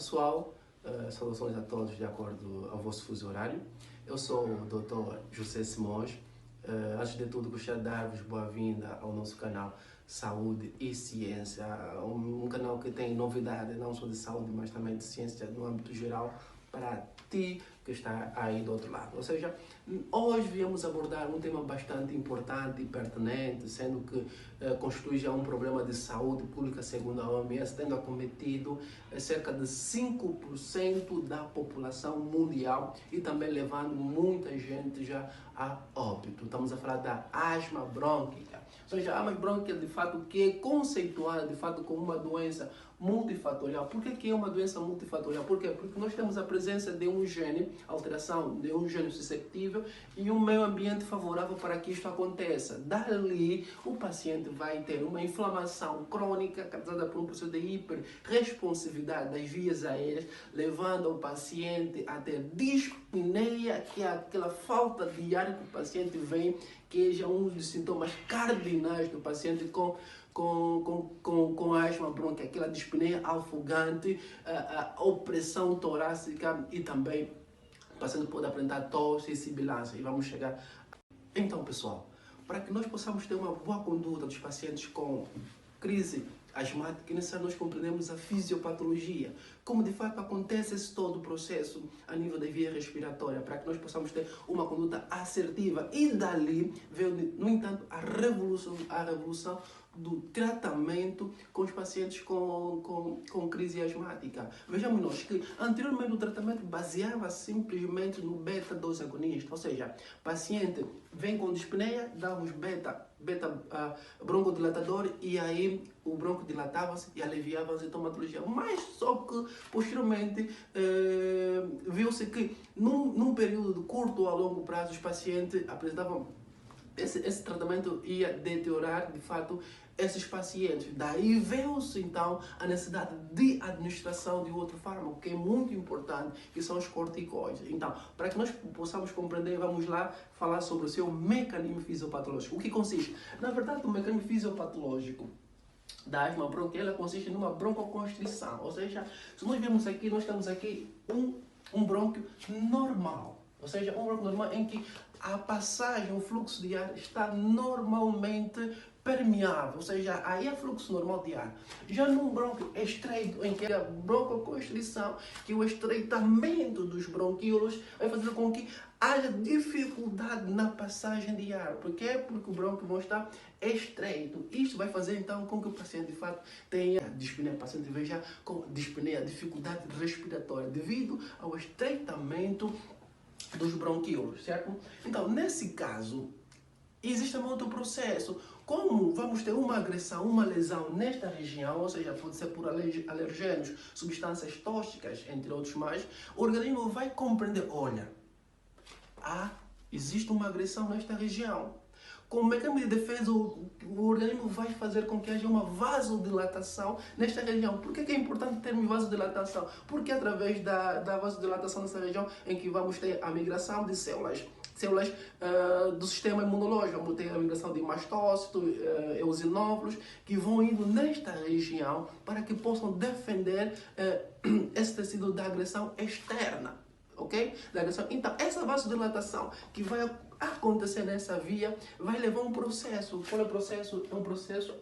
Pessoal, saudações a todos de acordo ao vosso fuso horário. Eu sou o Dr. José Simões. Antes de tudo, gostaria de dar-vos boa-vinda ao nosso canal Saúde e Ciência, um canal que tem novidade não só de saúde, mas também de ciência no âmbito geral para ti que está aí do outro lado. Ou seja, hoje viemos abordar um tema bastante importante e pertinente, sendo que constitui já um problema de saúde pública segundo a OMS, tendo acometido cerca de 5% da população mundial e também levando muita gente já a óbito. Estamos a falar da asma brônquica. Ou seja, a asma brônquica de fato que é conceituada de fato como uma doença multifatorial. Por que é uma doença multifatorial? Por quê? Porque nós temos a presença de um gene, alteração de um gene susceptível e um meio ambiente favorável para que isto aconteça. Dali, o paciente vai ter uma inflamação crônica causada por um processo de hiperresponsividade das vias aéreas, levando o paciente a ter dispneia, que é aquela falta de ar que o paciente vem, que é já um dos sintomas cardinais do paciente com asma brônquica, aquela dispneia ofegante, a opressão torácica e também o paciente pode apresentar tosse e sibilância. E vamos chegar. Então, pessoal, para que nós possamos ter uma boa conduta dos pacientes com crise asmática, é necessário nós compreendemos a fisiopatologia, como de fato acontece esse todo o processo a nível da via respiratória, para que nós possamos ter uma conduta assertiva. E dali veio, no entanto, a revolução do tratamento com os pacientes com crise asmática. Vejamos nós que anteriormente o tratamento baseava simplesmente no beta-2 agonista, ou seja, o paciente vem com dispneia, dávamos beta broncodilatador e aí o bronco dilatava-se e aliviava a sintomatologia. Mas só que posteriormente viu-se que num período de curto a longo prazo os pacientes apresentavam esse tratamento ia deteriorar de fato esses pacientes. Daí veio-se então a necessidade de administração de outro fármaco que é muito importante, que são os corticoides. Então, para que nós possamos compreender, vamos lá falar sobre o seu mecanismo fisiopatológico. O que consiste? Na verdade, o mecanismo fisiopatológico da asma brônquica, ela consiste numa broncoconstrição. Ou seja, se nós vemos aqui, nós temos aqui um brônquio normal. Ou seja, um brônquio normal em que a passagem, o fluxo de ar está normalmente permeável, ou seja, aí é fluxo normal de ar. Já num brônquio estreito, em que é a broncoconstrição, que o estreitamento dos bronquíolos vai fazer com que haja dificuldade na passagem de ar. Por quê? Porque o brônquio vai estar estreito. Isto vai fazer então com que o paciente de fato tenha dispneia, o paciente veja com dispneia, dificuldade respiratória, devido ao estreitamento dos bronquíolos, certo? Então, nesse caso, existe um outro processo. Como vamos ter uma agressão, uma lesão nesta região, ou seja, pode ser por alergênios, substâncias tóxicas, entre outros mais, o organismo vai compreender, olha, existe uma agressão nesta região. Com o mecanismo de defesa, o organismo vai fazer com que haja uma vasodilatação nesta região. Por que é importante termos vasodilatação? Porque é através da vasodilatação nessa região em que vamos ter a migração de células do sistema imunológico, vamos ter a migração de mastócitos, eosinófilos, que vão indo nesta região para que possam defender esse tecido da agressão externa. Ok? Da agressão. Então, essa vasodilatação que vai acontecer nessa via vai levar um processo. Qual é o processo? É um processo,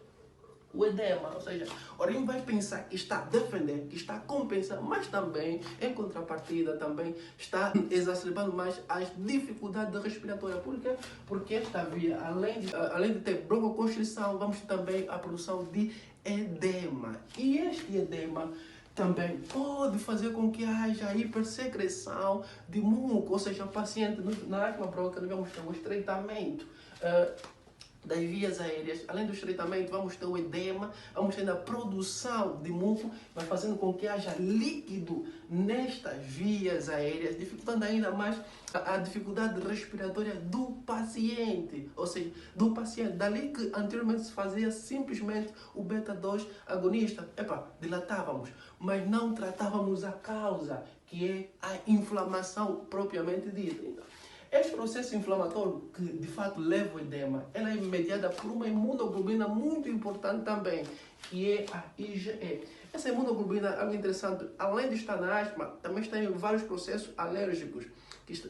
o edema. Ou seja, o organismo vai pensar que está a defender, que está a compensar, mas também, em contrapartida, também está exacerbando mais as dificuldades respiratórias. Por quê? Porque esta via, além de ter broncoconstrição, vamos ter também a produção de edema. E este edema também pode fazer com que haja hipersecreção de muco, ou seja, o paciente na asma brônquica nós vamos ter um estreitamento das vias aéreas. Além do estreitamento, vamos ter o edema, vamos ter a produção de muco, vai fazendo com que haja líquido nestas vias aéreas, dificultando ainda mais a dificuldade respiratória do paciente, ou seja, do paciente. Dali que anteriormente se fazia simplesmente o beta-2 agonista, dilatávamos, mas não tratávamos a causa, que é a inflamação propriamente dita. Então, este processo inflamatório, que de fato leva ao edema, ela é mediada por uma imunoglobulina muito importante também, que é a IgE. Essa imunoglobulina, algo interessante, além de estar na asma, também está em vários processos alérgicos.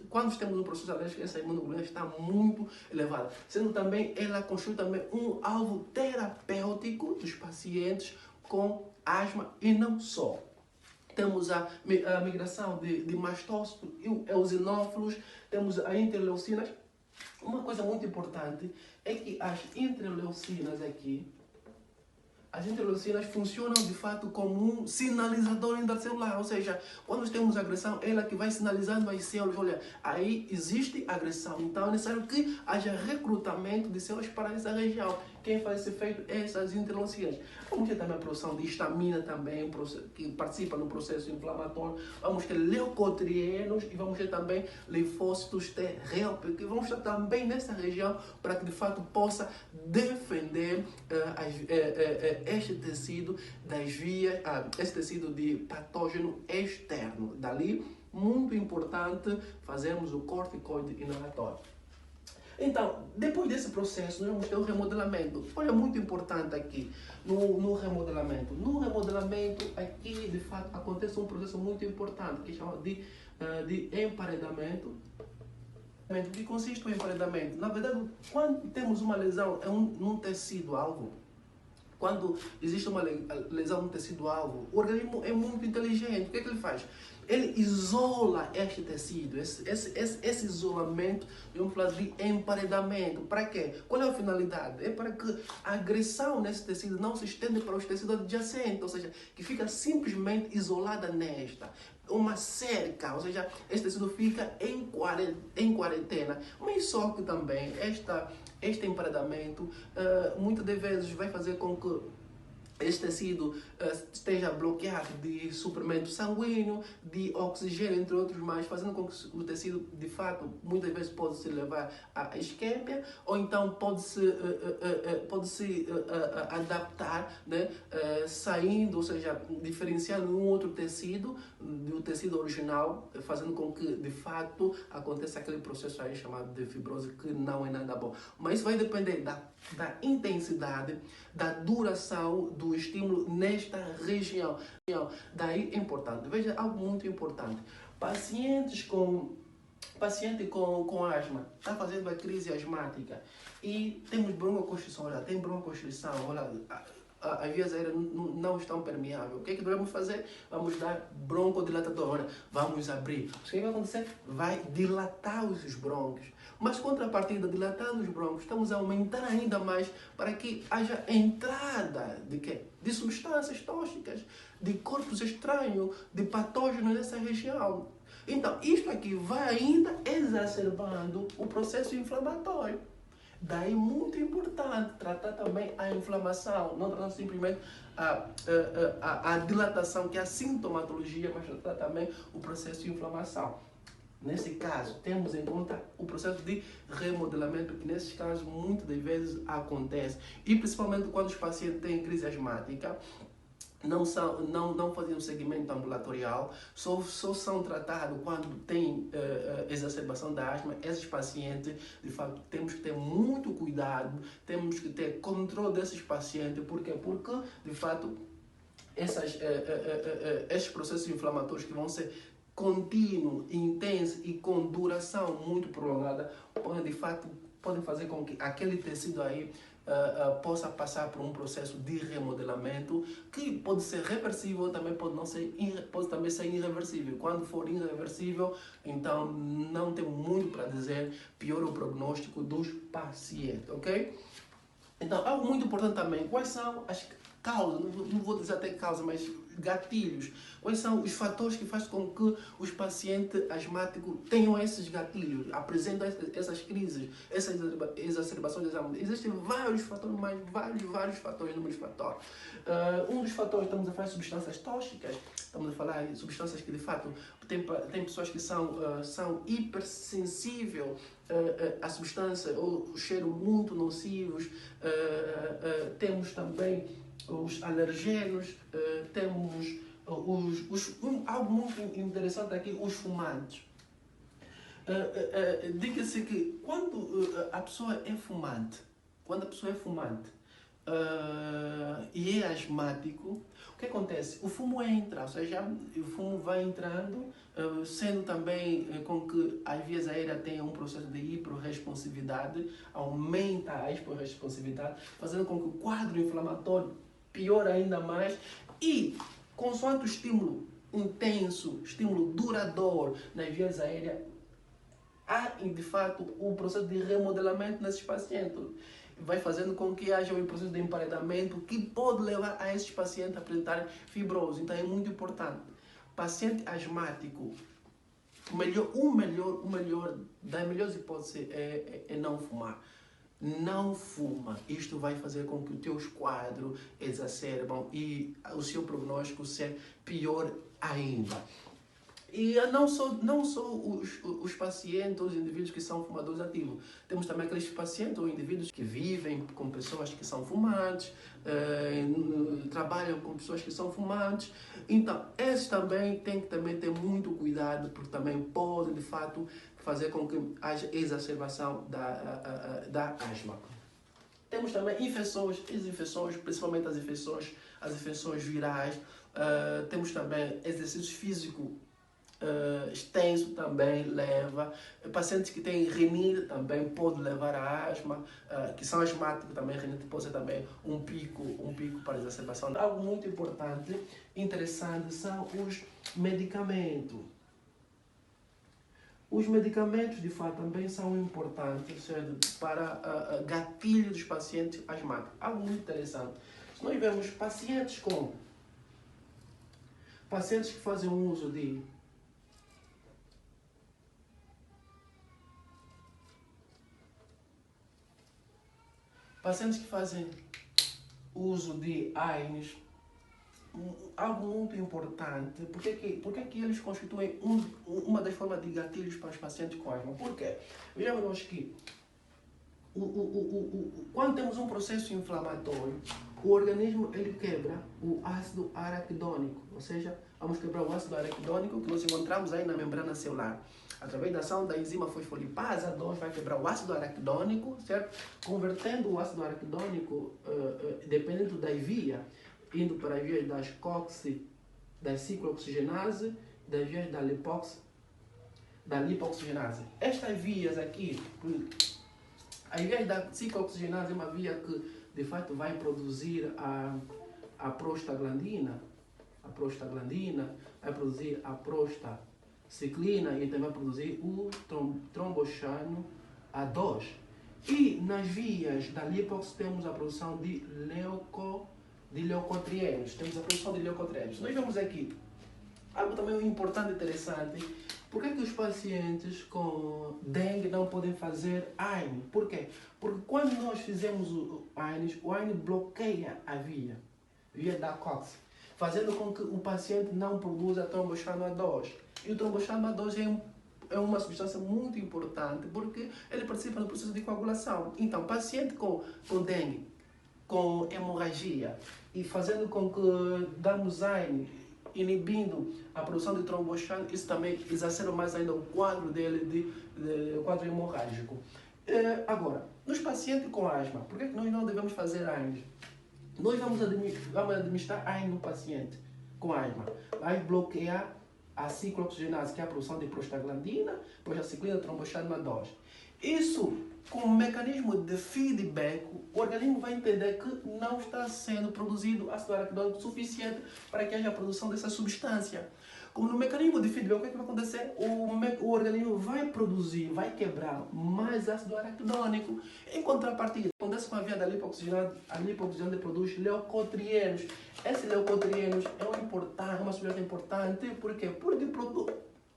Quando temos um processo alérgico, essa imunoglobulina está muito elevada, sendo também, ela constitui também um alvo terapêutico dos pacientes com asma e não só. Temos a migração de mastócitos e eosinófilos, temos as interleucinas. Uma coisa muito importante é que as interleucinas aqui, as interleucinas funcionam de fato como um sinalizador intracelular, ou seja, quando temos agressão, ela que vai sinalizando as células, olha, aí existe agressão, então é necessário que haja recrutamento de células para essa região. Quem faz esse efeito é essas interleucinas. Vamos ter também a produção de histamina também, que participa no processo inflamatório. Vamos ter leucotrienos e vamos ter também linfócitos T helper, que vão estar também nessa região para que de fato possa defender este tecido das vias, este tecido de patógeno externo. Dali, muito importante fazermos o corticoide inalatório. Então, depois desse processo, nós vamos ter o remodelamento. Olha, muito importante aqui no remodelamento. No remodelamento, aqui, de fato, acontece um processo muito importante, que chama de emparedamento. O que consiste o emparedamento? Na verdade, quando temos uma lesão num tecido-alvo, quando existe uma lesão no tecido-alvo, o organismo é muito inteligente. O que é que ele faz? Ele isola este tecido, esse isolamento, vamos falar de emparedamento. Para quê? Qual é a finalidade? É para que a agressão nesse tecido não se estenda para os tecidos adjacentes, ou seja, que fica simplesmente isolada nesta. Uma cerca, ou seja, este tecido fica em quarentena. Mas só que também este emparedamento muitas das vezes vai fazer com que este tecido esteja bloqueado de suprimento sanguíneo, de oxigênio, entre outros mais, fazendo com que o tecido, de fato, muitas vezes pode se levar à isquemia, ou então pode se adaptar, né, saindo, ou seja, diferenciando um outro tecido do tecido original, fazendo com que, de fato, aconteça aquele processo aí chamado de fibrose, que não é nada bom. Mas isso vai depender da intensidade, da duração do estímulo nesta região. Daí é importante. Veja algo muito importante. Paciente com asma está fazendo a crise asmática e temos broncoconstrição, olha, tem broncoconstrição, olha, as vias aéreas não estão permeáveis. O que é que devemos fazer? Vamos dar broncodilatador, olha, vamos abrir. O que vai acontecer? Vai dilatar os brônquios. Mas, contrapartida, dilatando os brônquios, estamos a aumentar ainda mais para que haja entrada de quê? De substâncias tóxicas, de corpos estranhos, de patógenos nessa região. Então, isto aqui vai ainda exacerbando o processo inflamatório. Daí, muito importante tratar também a inflamação, não tratar simplesmente a dilatação, que é a sintomatologia, mas tratar também o processo de inflamação. Nesse caso, temos em conta o processo de remodelamento, que nesses casos muitas das vezes acontece. E principalmente quando os pacientes têm crise asmática, não fazem um segmento ambulatorial, só são tratados quando tem exacerbação da asma. Esses pacientes, de fato, temos que ter muito cuidado, temos que ter controle desses pacientes. Por quê? Porque, de fato, esses processos inflamatórios que vão ser contínuo, intenso e com duração muito prolongada, podem fazer com que aquele tecido aí possa passar por um processo de remodelamento que pode ser reversível, também pode também ser irreversível. Quando for irreversível, então não tem muito para dizer, piora o prognóstico dos pacientes, ok? Então, algo muito importante também, quais são as causas, não vou dizer até causa, mas gatilhos. Quais são os fatores que fazem com que os pacientes asmáticos tenham esses gatilhos, apresentam essas crises, essas exacerbações de asma? Existem vários fatores, vários fatores, inúmeros fatores. Um dos fatores, estamos a falar de substâncias tóxicas, estamos a falar de substâncias que de fato tem pessoas que são hipersensíveis a substância ou o cheiro muito nocivos. Temos também os alergenos, temos algo muito interessante aqui, os fumantes. Diga-se que quando a pessoa é fumante, e é asmático, o que acontece? O fumo entra, ou seja, o fumo vai entrando, sendo também com que as vias aéreas tenham um processo de hiperresponsividade, aumenta a hiperresponsividade, fazendo com que o quadro inflamatório piore ainda mais e, consoante o estímulo intenso, estímulo duradouro nas vias aéreas, há de fato o processo de remodelamento nesses pacientes. Vai fazendo com que haja um processo de emparedamento que pode levar a esses pacientes a apresentarem fibrose. Então é muito importante. Paciente asmático, das melhores hipóteses é não fumar. Não fuma. Isto vai fazer com que os teus quadros exacerbam e o seu prognóstico seja pior ainda. E não só os pacientes, os indivíduos que são fumadores ativos. Temos também aqueles pacientes ou indivíduos que vivem com pessoas que são fumantes, trabalham com pessoas que são fumantes. Então, esses também têm que também ter muito cuidado, porque também podem, de fato, fazer com que haja exacerbação da asma. Temos também as infecções, principalmente as infecções virais. Temos também exercício físico extenso também leva. Pacientes que têm rinite também pode levar a asma, que são asmáticos também, rinite pode ser também um pico para a exacerbação. Algo muito importante, interessante, são os medicamentos. Os medicamentos, de fato, também são importantes para gatilho dos pacientes asmáticos. Algo muito interessante. Se nós vemos pacientes que fazem uso de AINES, algo muito importante, porque que eles constituem uma das formas de gatilhos para os pacientes com asma? Por quê? Vejamos que quando temos um processo inflamatório, o organismo ele quebra o ácido araquidônico, ou seja, vamos quebrar o ácido araquidônico que nós encontramos aí na membrana celular. Através da ação da enzima fosfolipasa 2 vai quebrar o ácido araquidônico, certo? Convertendo o ácido araquidônico, dependendo da via, indo para as vias da ciclooxigenase, das vias da lipoxigenase. Estas vias aqui, a via da ciclooxigenase é uma via que de fato vai produzir a prostaglandina, vai produzir a prostaciclina e também vai produzir o tromboxano A2. E nas vias da lipox temos a produção de leucotrienos. Nós vemos aqui algo também importante e interessante. Por que os pacientes com dengue não podem fazer AINE? Por quê? Porque quando nós fizemos o AINE bloqueia a via da COX, fazendo com que o paciente não produza tromboxano A2. E o tromboxano A2 é uma substância muito importante porque ele participa no processo de coagulação. Então, paciente com dengue, com hemorragia e fazendo com que damos AINE, inibindo a produção de tromboxano, isso também exacerba mais ainda o quadro dele, o quadro hemorrágico. Agora, nos pacientes com asma, por que nós não devemos fazer AINE? Nós vamos administrar AINE no paciente com asma. Vai bloquear a ciclooxigenase, que é a produção de prostaglandina, prostaciclina, tromboxano A2. Isso, com um mecanismo de feedback, o organismo vai entender que não está sendo produzido ácido araquidônico suficiente para que haja a produção dessa substância. Como no mecanismo de feedback, o que vai acontecer? O organismo vai produzir, vai quebrar mais ácido araquidônico. Em contrapartida, acontece com a via da lipoxigenase, a lipoxigenase produz leucotrienos. Esses leucotrienos é uma substância importante, por quê? Porque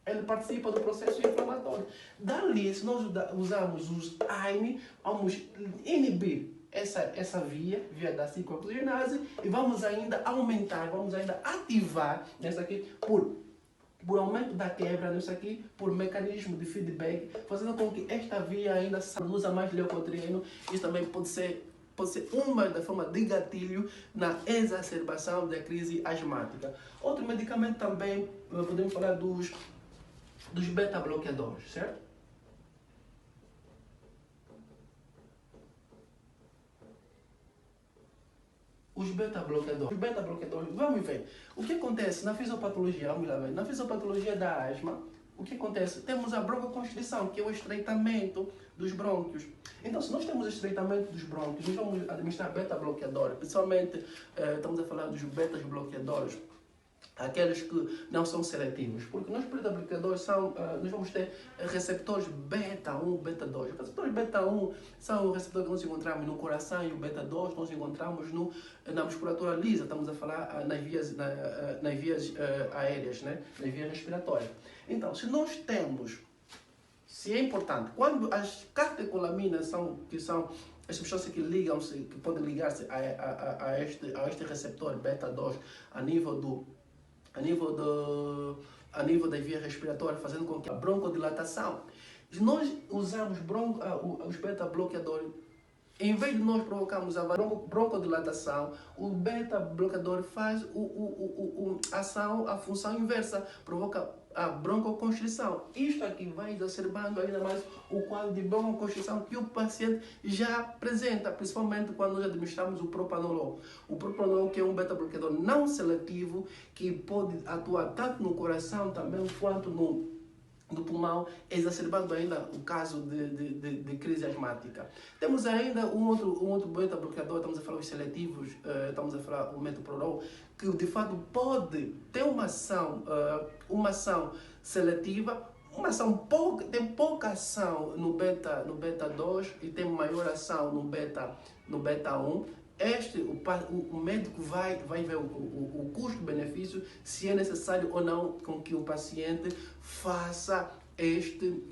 ele participa do processo inflamatório. Dali, se nós usarmos os AINE, vamos inibir essa via da ciclooxigenase e vamos ainda aumentar, vamos ainda ativar nessa aqui por aumento da quebra, nisso aqui, por mecanismo de feedback, fazendo com que esta via ainda produza mais leucotrieno. Isso também pode ser uma das formas de gatilho na exacerbação da crise asmática. Outro medicamento também, podemos falar dos beta-bloqueadores, certo? Os beta-bloqueadores. Os beta-bloqueadores, vamos ver. O que acontece na fisiopatologia? Vamos lá ver. Na fisiopatologia da asma, o que acontece? Temos a broncoconstrição, que é o estreitamento dos brônquios. Então, se nós temos estreitamento dos brônquios, nós vamos administrar beta-bloqueadores. Principalmente, estamos a falar dos betas-bloqueadores, aqueles que não são seletivos, porque nos beta-bloqueadores nós vamos ter receptores beta-1, beta-2. Os receptores beta-1 são os receptores que nós encontramos no coração e o beta-2 nós encontramos na musculatura lisa, estamos a falar nas vias aéreas, né? Nas vias respiratórias. Então, se é importante, quando as catecolaminas que são as substâncias que ligam-se, que podem ligar-se a este receptor beta-2 a nível das vias respiratórias, fazendo com que a broncodilatação. Nós usamos os beta-bloqueadores, em vez de nós provocarmos a broncodilatação, o beta-bloqueador faz a função inversa, provoca a broncoconstrição. Isto aqui vai exacerbando ainda mais o quadro de broncoconstrição que o paciente já apresenta, principalmente quando nós administramos o propranolol. O propranolol, que é um beta-bloqueador não seletivo, que pode atuar tanto no coração também quanto no pulmão, exacerbando ainda o caso de crise asmática. Temos ainda um outro beta-bloqueador, estamos a falar os seletivos, estamos a falar o metoprolol, que de fato pode ter uma ação seletiva, tem pouca ação no beta-2 e tem maior ação no beta-1. O médico vai ver o custo-benefício, se é necessário ou não com que o paciente faça este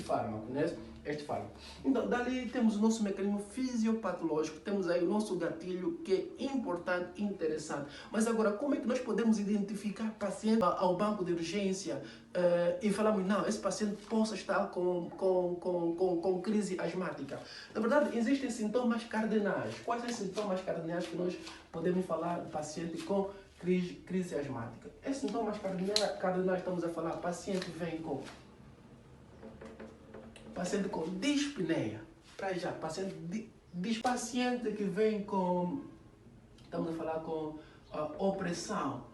fármaco, né? Este fármaco. Então, dali temos o nosso mecanismo fisiopatológico, temos aí o nosso gatilho, que é importante e interessante. Mas agora, como é que nós podemos identificar paciente ao banco de urgência e falamos, não, esse paciente possa estar com crise asmática? Na verdade, existem sintomas cardinais. Quais são os sintomas cardinais que nós podemos falar do paciente com crise asmática? Esses sintomas cardinais estamos a falar, paciente com dispneia, para já, paciente que vem com, estamos a falar com opressão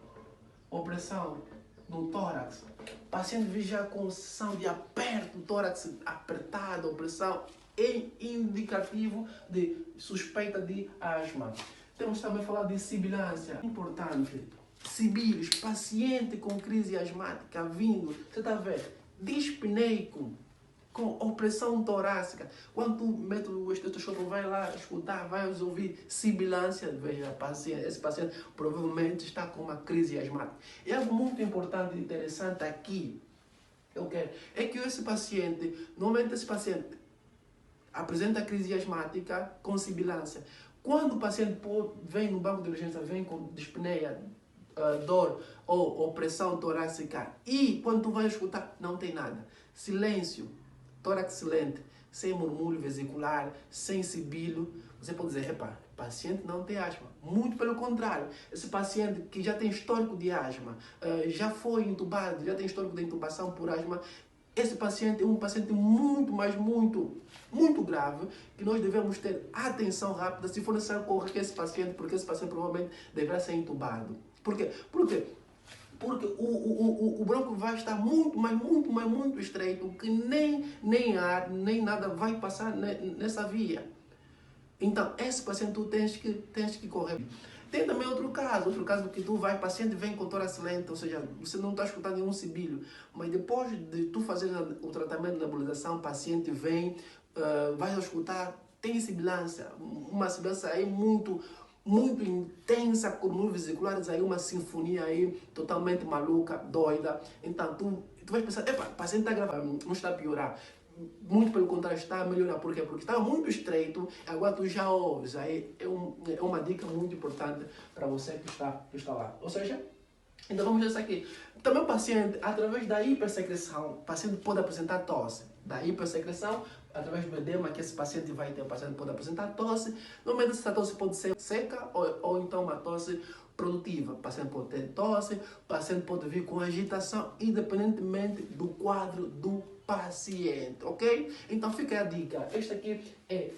no tórax, paciente vem já com sensação de aperto, tórax apertado, opressão, é indicativo de suspeita de asma. Temos também a falar de sibilância, importante, sibilos, paciente com crise asmática vindo, você está vendo, dispneico, com opressão torácica. Quando tu mete o estetoscópio, vai lá escutar, vai ouvir sibilância, veja, esse paciente provavelmente está com uma crise asmática. E algo muito importante e interessante aqui, é que normalmente esse paciente apresenta crise asmática com sibilância. Quando o paciente vem no banco de urgência, vem com dispneia, dor ou opressão torácica, e quando tu vai escutar, não tem nada. Silêncio, tórax silente, sem murmúrio vesicular, sem sibilo, você pode dizer, epa, o paciente não tem asma. Muito pelo contrário, esse paciente que já tem histórico de asma, já foi intubado, já tem histórico de intubação por asma, esse paciente é um paciente muito grave, que nós devemos ter atenção rápida, se for necessário correr esse paciente, porque esse paciente provavelmente deverá ser intubado. Por quê? Porque o bronco vai estar muito estreito, que nem ar, nem nada vai passar nessa via. Então, esse paciente tu tens que correr. Tem também outro caso que o paciente vem com tórax lento, ou seja, você não está escutando nenhum sibilo, mas depois de tu fazer o tratamento de nebulização, o paciente vem, vai escutar, tem sibilância, uma sibilância aí muito intensa, com murmúrios vesiculares, aí uma sinfonia aí totalmente maluca, doida. Então tu vais pensar, epa, o paciente está gravando, não está a piorar. Muito pelo contrário, está a melhorar. Por quê? Porque estava muito estreito, agora tu já ouves. Aí é uma dica muito importante para você que está lá. Ou seja, então vamos ver isso aqui. Também o paciente, através da hipersecreção, o paciente pode apresentar tosse. Da hipersecreção, através do edema que esse paciente vai ter, o paciente pode apresentar tosse. Normalmente essa tosse pode ser seca ou então uma tosse produtiva. O paciente pode ter tosse, o paciente pode vir com agitação, independentemente do quadro do paciente, ok? Então fica a dica. Este aqui é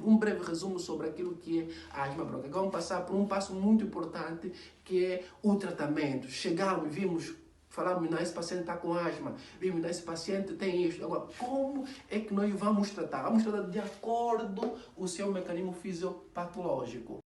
um breve resumo sobre aquilo que é a asma bronquial. Agora vamos passar por um passo muito importante, que é o tratamento. Chegamos, vimos, falamos, não, esse paciente está com asma, vimos, não, esse paciente tem isto. Agora, como é que nós vamos tratar? Vamos tratar de acordo com o seu mecanismo fisiopatológico.